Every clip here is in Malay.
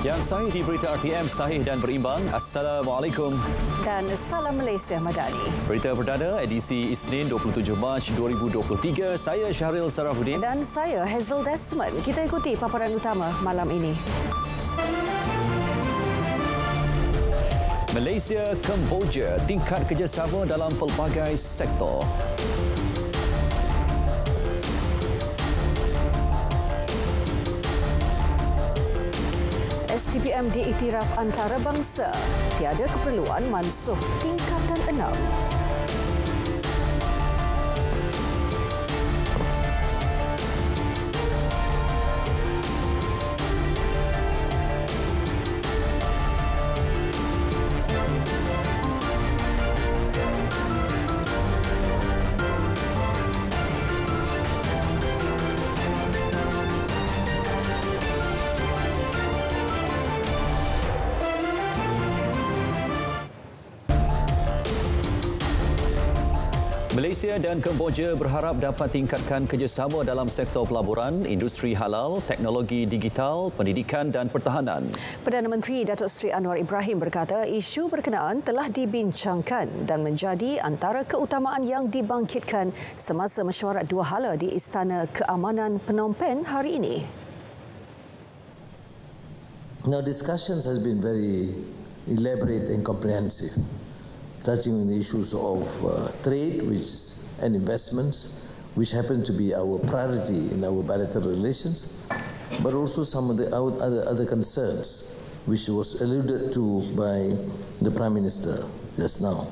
Yang sahih di berita RTM, sahih dan berimbang. Assalamualaikum. Dan salam Malaysia Madani. Berita perdana edisi Isnin 27 Mac 2023. Saya Syahril Sarafuddin. Dan saya Hazel Desmond. Kita ikuti paparan utama malam ini. Malaysia Kemboja tingkat kerjasama dalam pelbagai sektor. STPM diiktiraf antarabangsa. Tiada keperluan mansuh tingkatan 6. Malaysia dan Kemboja berharap dapat tingkatkan kerjasama dalam sektor pelaburan, industri halal, teknologi digital, pendidikan dan pertahanan. Perdana Menteri Datuk Seri Anwar Ibrahim berkata isu berkenaan telah dibincangkan dan menjadi antara keutamaan yang dibangkitkan semasa mesyuarat dua hala di Istana Keamanan Phnom Penh hari ini. Now, discussions has been very elaborate and comprehensive, touching on the issues of trade and investments, which happen to be our priority in our bilateral relations, but also some of the other concerns, which was alluded to by the Prime Minister just now.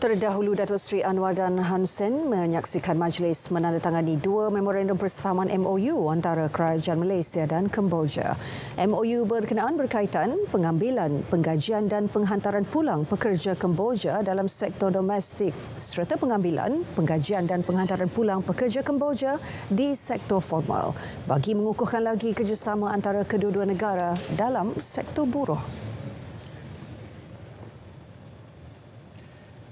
Terdahulu, Datuk Seri Anwar dan Hun Sen menyaksikan majlis menandatangani dua memorandum persefahaman MOU antara Kerajaan Malaysia dan Kemboja. MOU berkenaan berkaitan pengambilan, penggajian dan penghantaran pulang pekerja Kemboja dalam sektor domestik serta pengambilan, penggajian dan penghantaran pulang pekerja Kemboja di sektor formal bagi mengukuhkan lagi kerjasama antara kedua-dua negara dalam sektor buruh.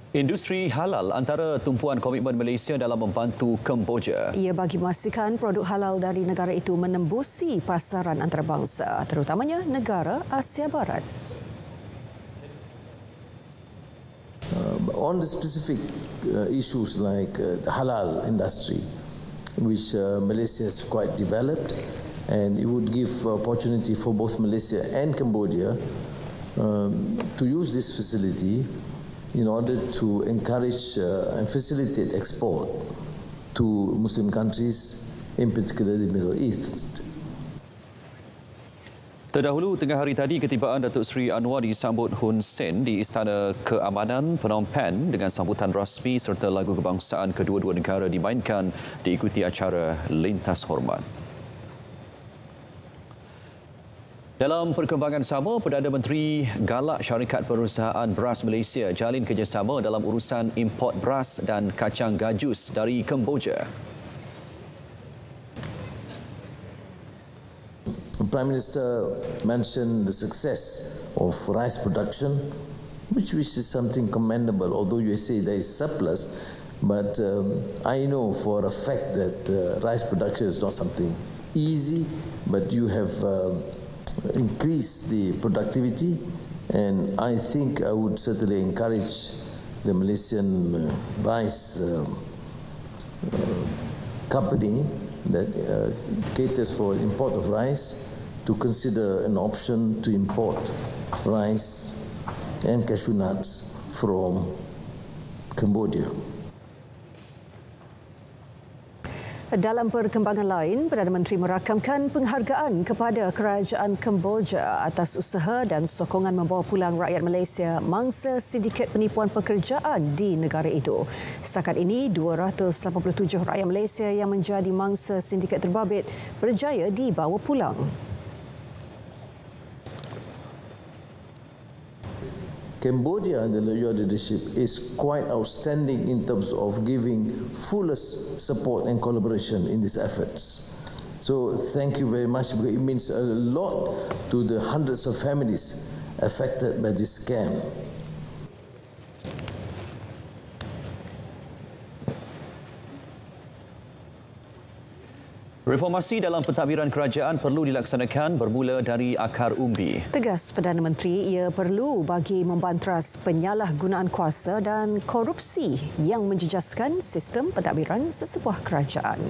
Industri halal antara tumpuan komitmen Malaysia dalam membantu Kemboja. Ia bagi memastikan produk halal dari negara itu menembusi pasaran antarabangsa, terutamanya negara Asia Barat. On the specific issues like the halal industry, which Malaysia has quite developed, and it would give opportunity for both Malaysia and Cambodia to use this facility in order to encourage and facilitate export to Muslim countries, in particular the Middle East. Terdahulu, tengah hari tadi, ketibaan Datuk Seri Anwar disambut Hun Sen di Istana Keamanan Phnom Penh dengan sambutan rasmi serta lagu kebangsaan kedua-dua negara dimainkan diikuti acara lintas hormat. Dalam perkembangan sama, Perdana Menteri galak syarikat perusahaan beras Malaysia jalin kerjasama dalam urusan import beras dan kacang gajus dari Kemboja. The Prime Minister mentioned the success of rice production, which is something commendable, although you say there is surplus, but I know for a fact that rice production is not something easy, but you have increase the productivity, and I think I would certainly encourage the Malaysian rice company that caters for import of rice to consider an option to import rice and cashew nuts from Cambodia. Dalam perkembangan lain, Perdana Menteri merakamkan penghargaan kepada Kerajaan Kemboja atas usaha dan sokongan membawa pulang rakyat Malaysia mangsa sindiket penipuan pekerjaan di negara itu. Setakat ini, 287 rakyat Malaysia yang menjadi mangsa sindiket terbabit berjaya dibawa pulang. Cambodia under your leadership is quite outstanding in terms of giving fullest support and collaboration in these efforts. So thank you very much, because it means a lot to the hundreds of families affected by this scam. Reformasi dalam pentadbiran kerajaan perlu dilaksanakan bermula dari akar umbi. Tegas Perdana Menteri, ia perlu bagi membantras penyalahgunaan kuasa dan korupsi yang menjejaskan sistem pentadbiran sesebuah kerajaan.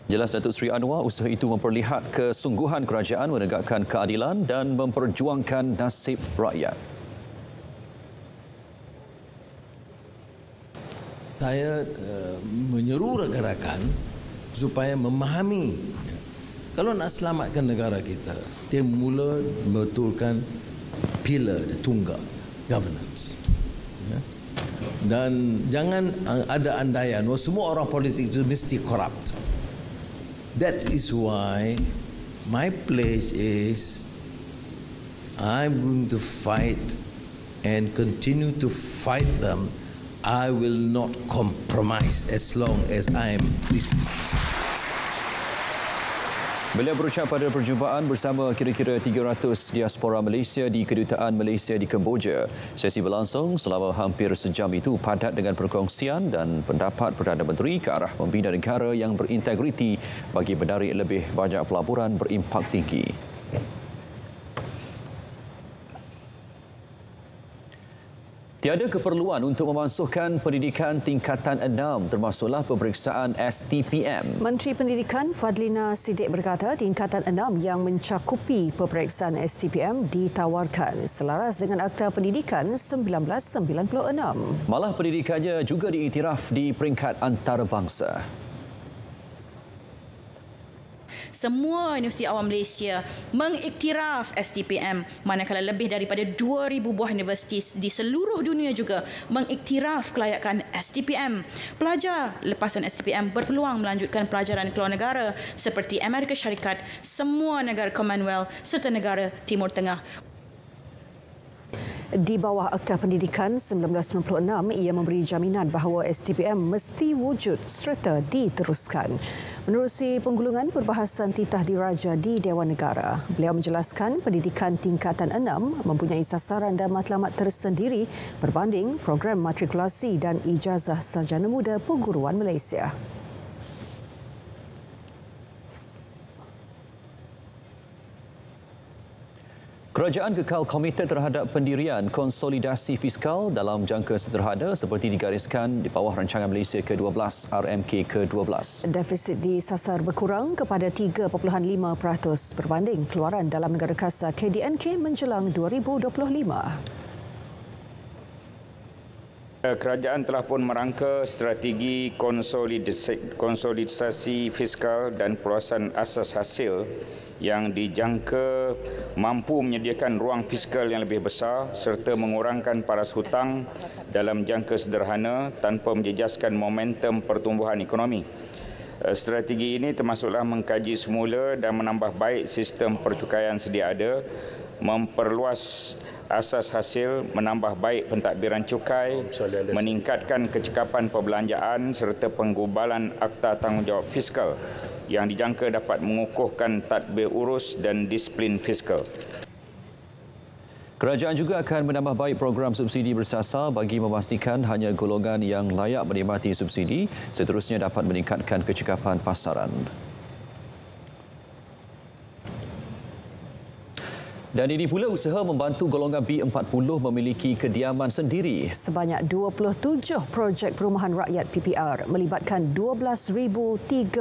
Jelas Datuk Seri Anwar, usaha itu memperlihat kesungguhan kerajaan menegakkan keadilan dan memperjuangkan nasib rakyat. Saya menyeru rakan-rakan supaya memahami, kalau nak selamatkan negara kita, dia mula membetulkan pilar tunggal governance. Dan jangan ada andaian bahawa semua orang politik itu mesti corrupt. That is why my pledge is I'm going to fight and continue to fight them. I will not compromise as long as I am this position. Beliau berucap pada perjumpaan bersama kira-kira 300 diaspora Malaysia di Kedutaan Malaysia di Kemboja. Sesi berlangsung selama hampir sejam itu padat dengan perkongsian dan pendapat Perdana Menteri ke arah membina negara yang berintegriti bagi menarik lebih banyak pelaburan berimpak tinggi. Tiada keperluan untuk memasukkan pendidikan tingkatan 6 termasuklah pemeriksaan STPM. Menteri Pendidikan Fadlina Siddiq berkata tingkatan 6 yang mencakupi peperiksaan STPM ditawarkan selaras dengan Akta Pendidikan 1996. Malah pendidikannya juga diiktiraf di peringkat antarabangsa. Semua Universiti Awam Malaysia mengiktiraf STPM, manakala lebih daripada 2,000 buah universiti di seluruh dunia juga mengiktiraf kelayakan STPM. Pelajar lepasan STPM berpeluang melanjutkan pelajaran keluar negara seperti Amerika Syarikat, semua negara Commonwealth serta negara Timur Tengah. Di bawah Akta Pendidikan 1996, ia memberi jaminan bahawa STPM mesti wujud serta diteruskan. Menerusi penggulungan perbahasan titah diraja di Dewan Negara, beliau menjelaskan pendidikan tingkatan 6 mempunyai sasaran dan matlamat tersendiri berbanding program matrikulasi dan ijazah sarjana muda perguruan Malaysia. Kerajaan kekal komited terhadap pendirian konsolidasi fiskal dalam jangka sederhana seperti digariskan di bawah rancangan Malaysia ke-12 RMK ke-12. Defisit disasar berkurang kepada 3.5% berbanding keluaran dalam negara kasar KDNK menjelang 2025. Kerajaan telah pun merangka strategi konsolidasi fiskal dan perluasan asas hasil yang dijangka mampu menyediakan ruang fiskal yang lebih besar serta mengurangkan paras hutang dalam jangka sederhana tanpa menjejaskan momentum pertumbuhan ekonomi. Strategi ini termasuklah mengkaji semula dan menambah baik sistem percukaian sedia ada, memperluas asas hasil, menambah baik pentadbiran cukai, meningkatkan kecekapan perbelanjaan serta penggubalan akta tanggungjawab fiskal yang dijangka dapat mengukuhkan tadbir urus dan disiplin fiskal. Kerajaan juga akan menambah baik program subsidi bersasar bagi memastikan hanya golongan yang layak menikmati subsidi seterusnya dapat meningkatkan kecekapan pasaran. Dan ini pula usaha membantu golongan B40 memiliki kediaman sendiri. Sebanyak 27 projek perumahan rakyat PPR melibatkan 12,037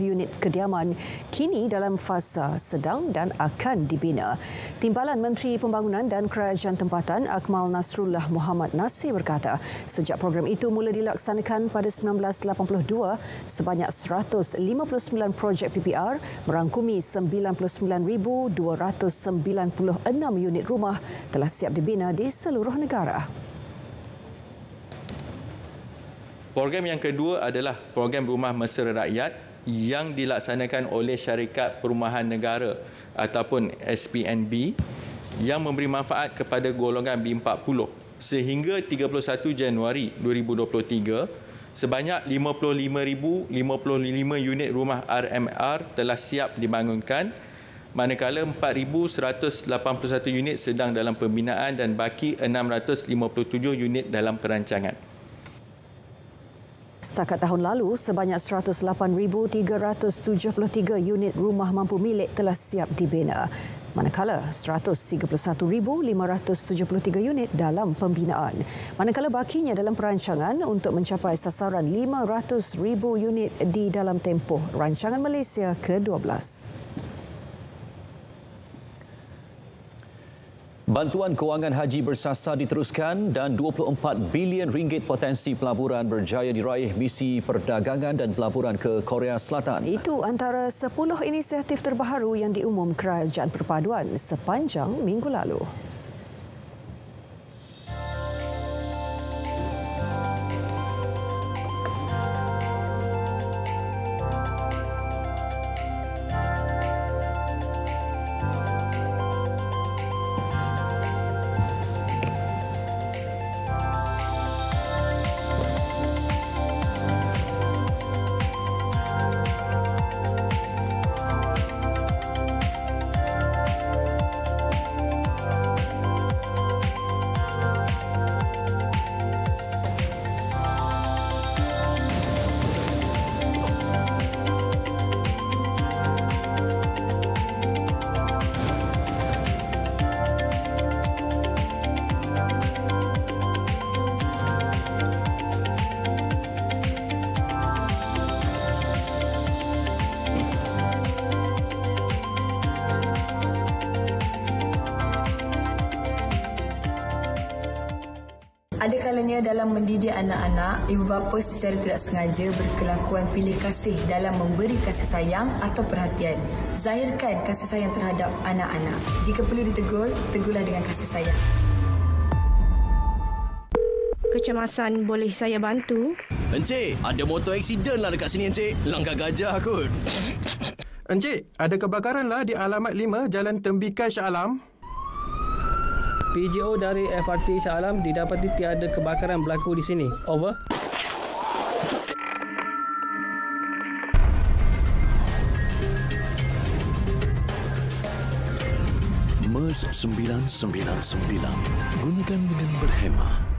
unit kediaman kini dalam fasa sedang dan akan dibina. Timbalan Menteri Pembangunan dan Kerajaan Tempatan Akmal Nasrullah Muhammad Nasir berkata, sejak program itu mula dilaksanakan pada 1982, sebanyak 159 projek PPR merangkumi 99,296 unit rumah telah siap dibina di seluruh negara. Program yang kedua adalah program Rumah Mesra Rakyat yang dilaksanakan oleh Syarikat Perumahan Negara ataupun SPNB yang memberi manfaat kepada golongan B40. Sehingga 31 Januari 2023, sebanyak 55,055 unit rumah RMR telah siap dibangunkan, manakala 4,181 unit sedang dalam pembinaan dan baki 657 unit dalam perancangan. Setakat tahun lalu, sebanyak 108,373 unit rumah mampu milik telah siap dibina, manakala 131,573 unit dalam pembinaan. Manakala bakinya dalam perancangan untuk mencapai sasaran 500,000 unit di dalam tempoh Rancangan Malaysia ke-12. Bantuan kewangan haji bersasar diteruskan dan 24 bilion ringgit potensi pelaburan berjaya diraih misi perdagangan dan pelaburan ke Korea Selatan. Itu antara 10 inisiatif terbaru yang diumum Kerajaan Perpaduan sepanjang minggu lalu. Ada kalanya dalam mendidik anak-anak, ibu bapa secara tidak sengaja berkelakuan pilih kasih dalam memberi kasih sayang atau perhatian. Zahirkan kasih sayang terhadap anak-anak. Jika perlu ditegur, tegurlah dengan kasih sayang. Kecemasan boleh saya bantu? Encik, ada motor aksiden lah dekat sini, Encik. Langgar gajah kot. Encik, ada kebakaran lah di alamat 5 Jalan Tembikai Shah Alam. PGO dari FRT Shah Alam didapati tiada kebakaran berlaku di sini. Over. MERS 999. Gunakan dengan berhemah.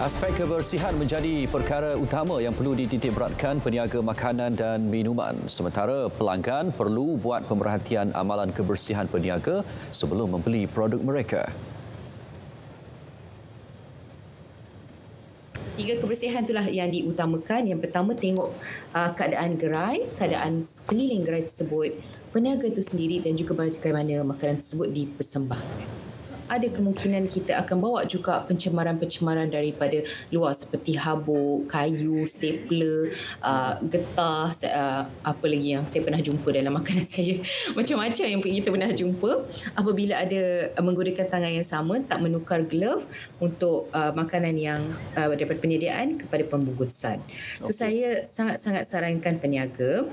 Aspek kebersihan menjadi perkara utama yang perlu dititikberatkan peniaga makanan dan minuman. Sementara pelanggan perlu buat pemerhatian amalan kebersihan peniaga sebelum membeli produk mereka. 3 kebersihan itulah yang diutamakan. Yang pertama, tengok keadaan gerai, keadaan sekeliling gerai tersebut, peniaga itu sendiri dan juga bagaimana makanan tersebut dipersembahkan. Ada kemungkinan kita akan bawa juga pencemaran-pencemaran daripada luar seperti habuk, kayu, stapler, getah, apa lagi yang saya pernah jumpa dalam makanan saya. Macam-macam yang kita pernah jumpa. Apabila ada menggunakan tangan yang sama, tak menukar glove untuk makanan yang daripada penyediaan kepada pembungkusan. So saya sangat-sangat sarankan peniaga,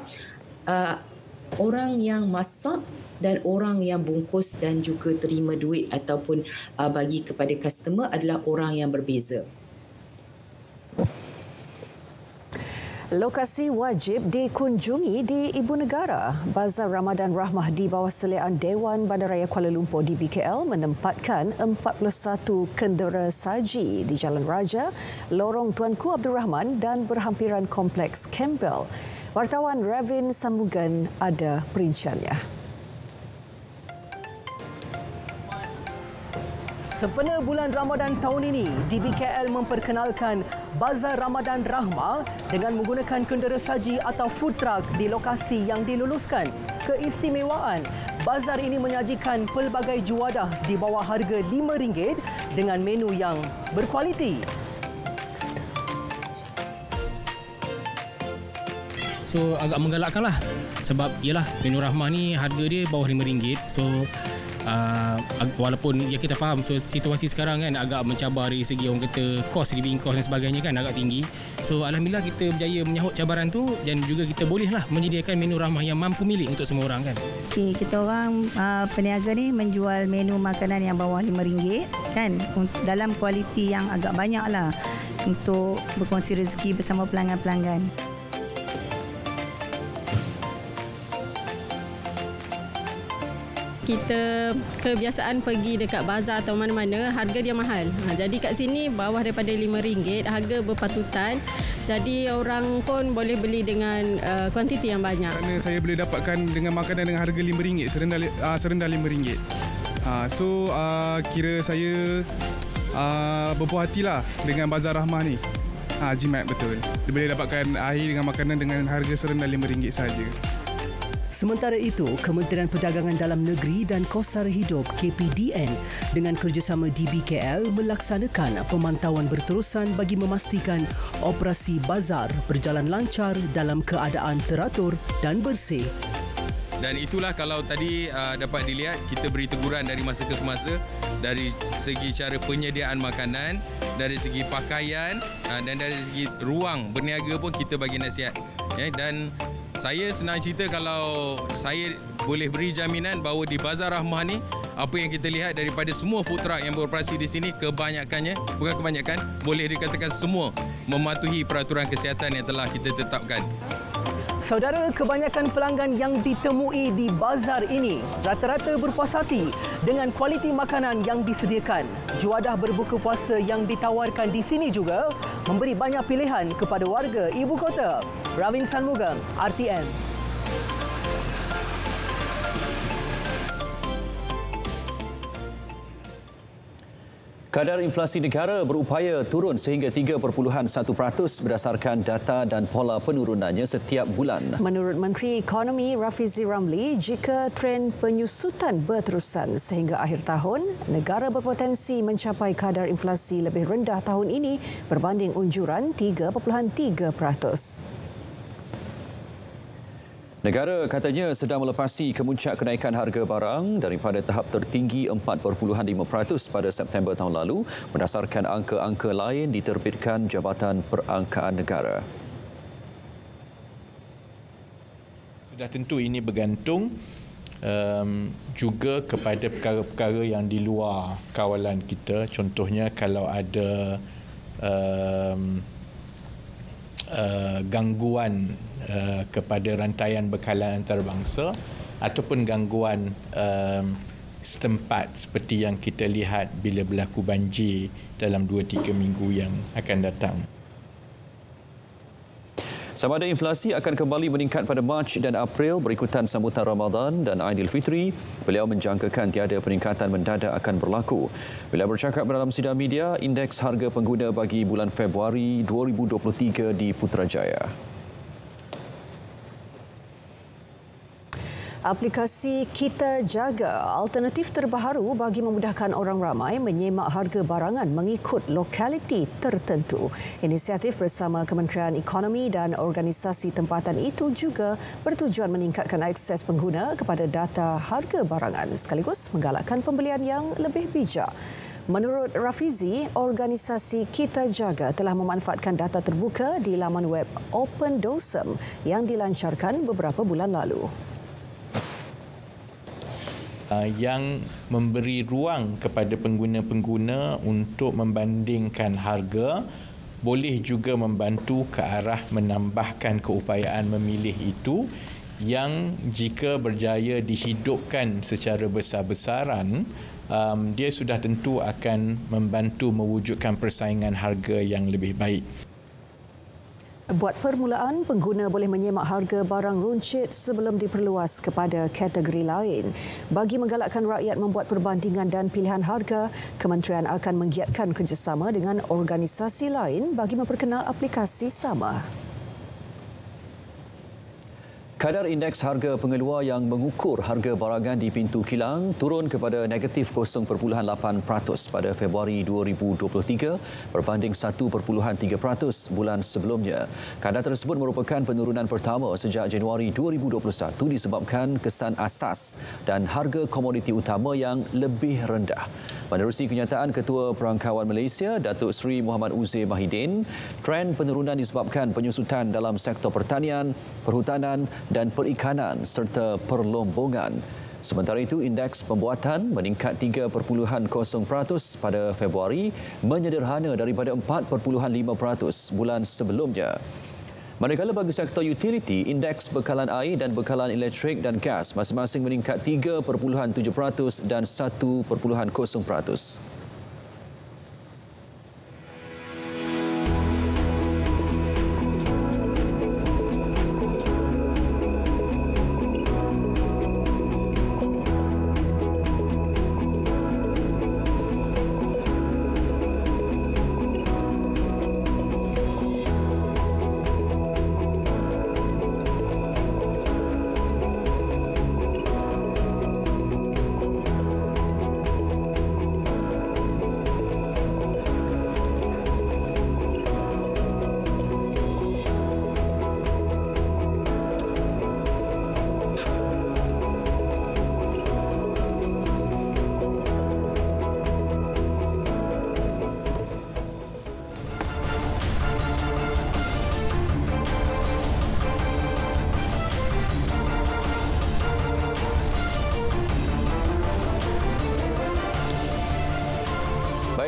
orang yang masak dan orang yang bungkus dan juga terima duit ataupun bagi kepada customer adalah orang yang berbeza. Lokasi wajib dikunjungi di Ibu Negara. Bazar Ramadan Rahmah di bawah seliaan Dewan Bandaraya Kuala Lumpur di BKL menempatkan 41 kendera saji di Jalan Raja, Lorong Tuanku Abdul Rahman dan berhampiran Kompleks Campbell. Wartawan Ravin Samugan ada perinciannya. Sempena bulan Ramadan tahun ini, DBKL memperkenalkan Bazar Ramadan Rahmah dengan menggunakan kendera saji atau food truck di lokasi yang diluluskan. Keistimewaan, bazar ini menyajikan pelbagai juadah di bawah harga RM5 dengan menu yang berkualiti. So agak menggalakkan lah. Sebab ialah menu Rahmah ni harga dia bawah RM5. So walaupun ya kita faham situasi sekarang kan agak mencabar dari segi orang kata kos, living cost dan sebagainya kan agak tinggi. So alhamdulillah kita berjaya menyahut cabaran tu dan juga kita bolehlah menyediakan menu Rahmah yang mampu milik untuk semua orang kan. Okay, kita orang peniaga ni menjual menu makanan yang bawah RM5 kan, dalam kualiti yang agak banyak lah untuk berkongsi rezeki bersama pelanggan-pelanggan. kita kebiasaan pergi dekat bazar atau mana-mana, harga dia mahal. Jadi kat sini bawah daripada RM5, harga berpatutan. Jadi orang pun boleh beli dengan kuantiti yang banyak. Kerana saya boleh dapatkan dengan makanan dengan harga RM5, serendah RM5. Kira saya berpuas hatilah dengan Bazar Rahmah ni. Jimat betul. Dia boleh dapatkan air dengan makanan dengan harga serendah RM5 saja. Sementara itu, Kementerian Perdagangan Dalam Negeri dan Kos Sara Hidup KPDN dengan kerjasama DBKL melaksanakan pemantauan berterusan bagi memastikan operasi bazar berjalan lancar dalam keadaan teratur dan bersih. Dan itulah kalau tadi dapat dilihat, kita beri teguran dari masa ke semasa dari segi cara penyediaan makanan, dari segi pakaian dan dari segi ruang berniaga pun kita bagi nasihat. Dan saya senang cerita kalau saya boleh beri jaminan bahawa di Bazar Rahmah ni, apa yang kita lihat daripada semua food truck yang beroperasi di sini, kebanyakannya, bukan kebanyakan, boleh dikatakan semua mematuhi peraturan kesihatan yang telah kita tetapkan. Saudara, kebanyakan pelanggan yang ditemui di bazar ini rata-rata berpuas hati dengan kualiti makanan yang disediakan. Juadah berbuka puasa yang ditawarkan di sini juga memberi banyak pilihan kepada warga ibu kota. Ravin Sanmugam, RTM. Kadar inflasi negara berupaya turun sehingga 3.1% berdasarkan data dan pola penurunannya setiap bulan. Menurut Menteri Ekonomi Rafizi Ramli, jika trend penyusutan berterusan sehingga akhir tahun, negara berpotensi mencapai kadar inflasi lebih rendah tahun ini berbanding unjuran 3.3%. Negara katanya sedang melepasi kemuncak kenaikan harga barang daripada tahap tertinggi 4.5% pada September tahun lalu berdasarkan angka-angka lain diterbitkan Jabatan Perangkaan Negara. Sudah tentu ini bergantung juga kepada perkara-perkara yang di luar kawalan kita. Contohnya kalau ada gangguan kepada rantaian bekalan antarabangsa ataupun gangguan setempat seperti yang kita lihat bila berlaku banjir dalam 2-3 minggu yang akan datang. Sama ada inflasi akan kembali meningkat pada Mac dan April berikutan sambutan Ramadan dan Aidilfitri, beliau menjangkakan tiada peningkatan mendadak akan berlaku. Bila bercakap dalam sidang media, indeks harga pengguna bagi bulan Februari 2023 di Putrajaya. Aplikasi Kita Jaga, alternatif terbaru bagi memudahkan orang ramai menyemak harga barangan mengikut lokaliti tertentu. Inisiatif bersama Kementerian Ekonomi dan organisasi tempatan itu juga bertujuan meningkatkan akses pengguna kepada data harga barangan sekaligus menggalakkan pembelian yang lebih bijak. Menurut Rafizi, organisasi Kita Jaga telah memanfaatkan data terbuka di laman web Open Dosem yang dilancarkan beberapa bulan lalu. Yang memberi ruang kepada pengguna-pengguna untuk membandingkan harga, boleh juga membantu ke arah menambahkan keupayaan memilih itu yang jika berjaya dihidupkan secara besar-besaran, dia sudah tentu akan membantu mewujudkan persaingan harga yang lebih baik. Buat permulaan, pengguna boleh menyemak harga barang runcit sebelum diperluas kepada kategori lain. Bagi menggalakkan rakyat membuat perbandingan dan pilihan harga, Kementerian akan menggiatkan kerjasama dengan organisasi lain bagi memperkenal aplikasi sama. Kadar indeks harga pengeluar yang mengukur harga barangan di pintu kilang turun kepada negatif 0.8% pada Februari 2023 berbanding 1.3% bulan sebelumnya. Kadar tersebut merupakan penurunan pertama sejak Januari 2021 disebabkan kesan asas dan harga komoditi utama yang lebih rendah. Menerusi kenyataan Ketua Perangkawan Malaysia, Datuk Seri Muhammad Uzair Mahidin, trend penurunan disebabkan penyusutan dalam sektor pertanian, perhutanan dan perikanan serta perlombongan. Sementara itu, indeks pembuatan meningkat 3.0% pada Februari, menyederhana daripada 4.5% bulan sebelumnya. Manakala bagi sektor utility, indeks bekalan air dan bekalan elektrik dan gas masing-masing meningkat 3.7% dan 1.0%.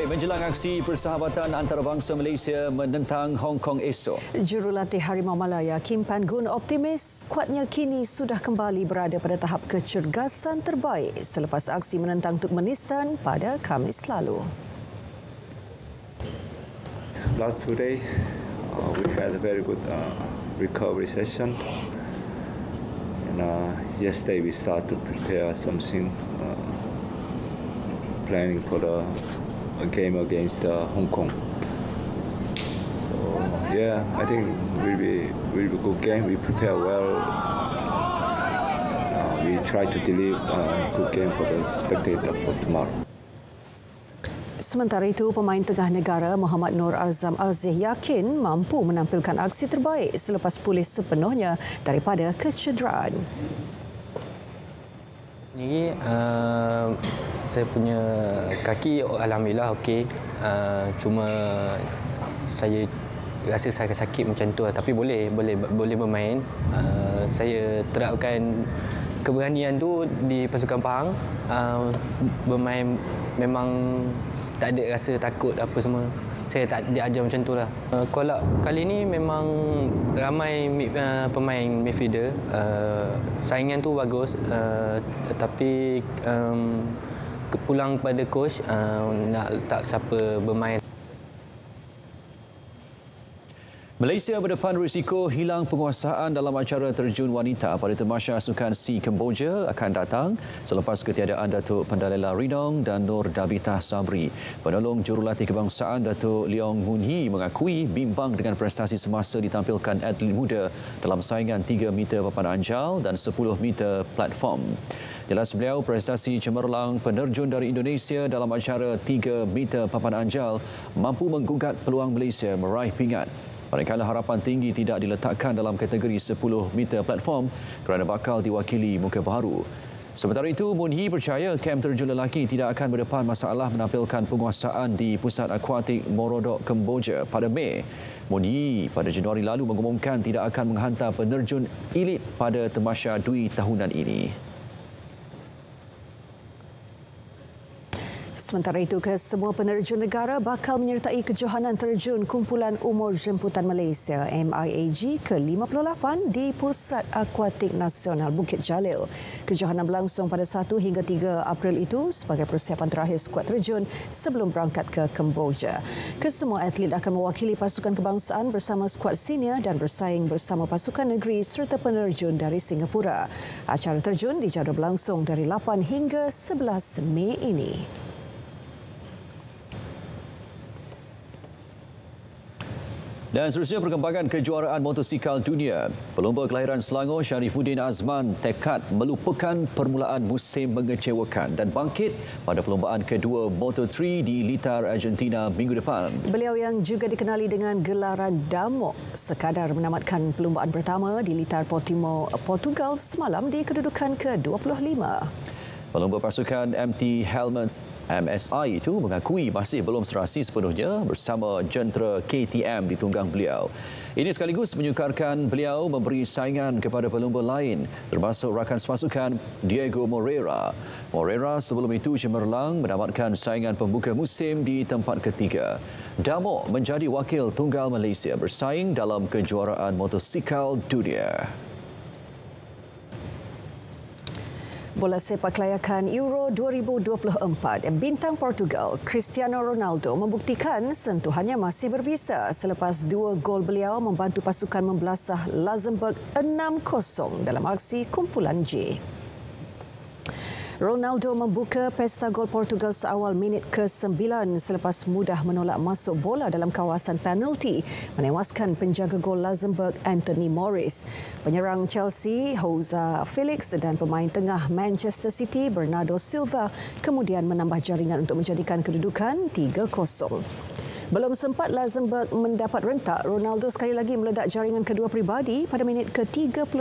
Menjelang aksi persahabatan antarabangsa Malaysia menentang Hong Kong esok. Jurulatih Harimau Malaya Kim Pan Gun optimis skuadnya kini sudah kembali berada pada tahap kecergasan terbaik selepas aksi menentang Turkmenistan pada Khamis lalu. Last 2 days, we had a very good recovery session. And yesterday we start to prepare something, planning for the game against Hong Kong. So yeah, I think will be a good game. We prepare well. We try to deliver a good game for the spectator for tomorrow. Sementara itu, pemain tengah negara Muhammad Nur Azam Aziz yakin mampu menampilkan aksi terbaik selepas pulih sepenuhnya daripada kecederaan. Sendiri, saya punya kaki alhamdulillah okey. Cuma saya rasa saya sakit macam tu, tapi boleh bermain. Saya terapkan keberanian tu di pasukan Pahang. Bermain memang tak ada rasa takut apa semua. Saya tak diajar macam tu lah. Call up kali ni memang ramai pemain midfielder. Saingan tu bagus, tetapi pulang pada coach nak letak siapa bermain. Malaysia berdepan risiko hilang penguasaan dalam acara terjun wanita pada Tamasya Sukan SEA Kemboja akan datang selepas ketiadaan Datuk Pandalela Ridong dan Nur Dabitah Sabri. Penolong jurulatih kebangsaan Datuk Leong Mun Hee mengakui bimbang dengan prestasi semasa ditampilkan atlet muda dalam saingan 3 meter papan anjal dan 10 meter platform. Jelas beliau, prestasi cemerlang penerjun dari Indonesia dalam acara 3 meter papan anjal mampu menggugat peluang Malaysia meraih pingat. Manakala harapan tinggi tidak diletakkan dalam kategori 10 meter platform kerana bakal diwakili muka baru. Sementara itu, Mun Hee percaya kem terjun lelaki tidak akan berdepan masalah menampilkan penguasaan di Pusat Akuatik Morodok Kemboja pada Mei. Mun Hee pada Januari lalu mengumumkan tidak akan menghantar penerjun elit pada Tamasya Dwi tahunan ini. Sementara itu, kesemua penerjun negara bakal menyertai kejohanan terjun Kumpulan Umur Jemputan Malaysia MIAG ke-58 di Pusat Akuatik Nasional Bukit Jalil. Kejohanan berlangsung pada 1 hingga 3 April itu sebagai persiapan terakhir skuad terjun sebelum berangkat ke Kemboja. Kesemua atlet akan mewakili pasukan kebangsaan bersama skuad senior dan bersaing bersama pasukan negeri serta penerjun dari Singapura. Acara terjun dijadual berlangsung dari 8 hingga 11 Mei ini. Dan seterusnya, perkembangan kejuaraan motosikal dunia. Pelumba kelahiran Selangor Sharifuddin Azman tekad melupakan permulaan musim mengecewakan dan bangkit pada perlumbaan kedua Moto3 di Litar, Argentina minggu depan. Beliau yang juga dikenali dengan gelaran Damok sekadar menamatkan perlumbaan pertama di Litar Portimao, Portugal semalam di kedudukan ke-25. Pelumba pasukan MT Helmets MSI itu mengakui masih belum serasi sepenuhnya bersama jentera KTM di tunggang beliau. Ini sekaligus menyukarkan beliau memberi saingan kepada pelumba lain termasuk rakan sepasukan Diego Moreira. Moreira sebelum itu cemerlang menamatkan saingan pembuka musim di tempat ketiga. Damok menjadi wakil tunggal Malaysia bersaing dalam kejuaraan motosikal dunia. Bola sepak kelayakan Euro 2024, bintang Portugal Cristiano Ronaldo membuktikan sentuhannya masih berbisa selepas 2 gol beliau membantu pasukan membelasah Luxembourg 6-0 dalam aksi kumpulan J. Ronaldo membuka pesta gol Portugal seawal minit ke-9 selepas mudah menolak masuk bola dalam kawasan penalti menewaskan penjaga gol Luxembourg Anthony Morris. Penyerang Chelsea Jose Felix dan pemain tengah Manchester City Bernardo Silva kemudian menambah jaringan untuk menjadikan kedudukan 3-0. Belum sempat Luxembourg mendapat rentak, Ronaldo sekali lagi meledak jaringan kedua peribadi pada minit ke-31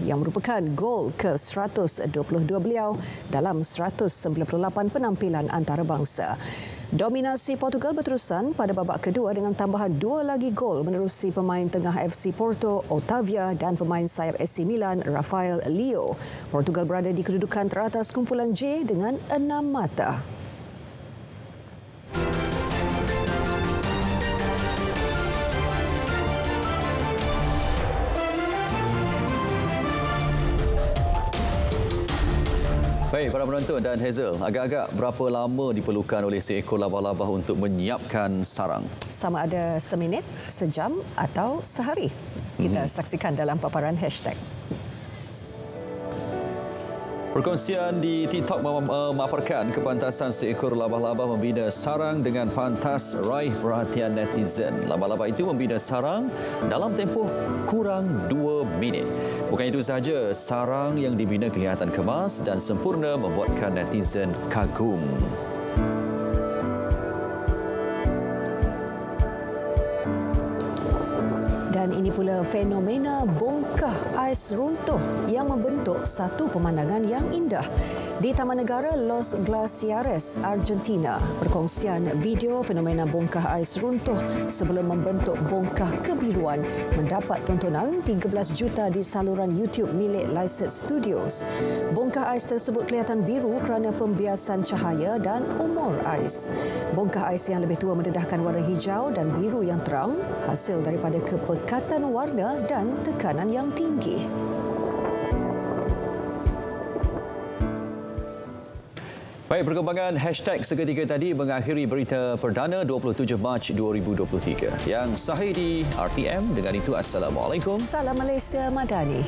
yang merupakan gol ke-122 beliau dalam 198 penampilan antarabangsa. Dominasi Portugal berterusan pada babak kedua dengan tambahan 2 lagi gol menerusi pemain tengah FC Porto Otavia dan pemain sayap AC Milan Rafael Leo. Portugal berada di kedudukan teratas kumpulan J dengan 6 mata. Baik, para penonton dan Hazel, agak-agak berapa lama diperlukan oleh seekor labah-labah untuk menyiapkan sarang? Sama ada seminit, sejam atau sehari. Kita saksikan dalam paparan hashtag. Perkongsian di TikTok memaparkan kepantasan seekor labah-labah membina sarang dengan pantas raih perhatian netizen. Labah-labah itu membina sarang dalam tempoh kurang 2 minit. Bukan itu sahaja, sarang yang dibina kelihatan kemas dan sempurna membuatkan netizen kagum. Dan ini pula fenomena bongkah ais runtuh yang membentuk satu pemandangan yang indah di Taman Negara Los Glaciares, Argentina. Perkongsian video fenomena bongkah ais runtuh sebelum membentuk bongkah kebiruan mendapat tontonan 13 juta di saluran YouTube milik Lyset Studios. Bongkah ais tersebut kelihatan biru kerana pembiasan cahaya dan umur ais. Bongkah ais yang lebih tua mendedahkan warna hijau dan biru yang terang hasil daripada kepekatan warna dan tekanan yang tinggi. Baik, perkembangan hashtag seketika tadi mengakhiri berita perdana 27 Mac 2023. Yang sahih di RTM. Dengan itu, Assalamualaikum. Salam Malaysia Madani.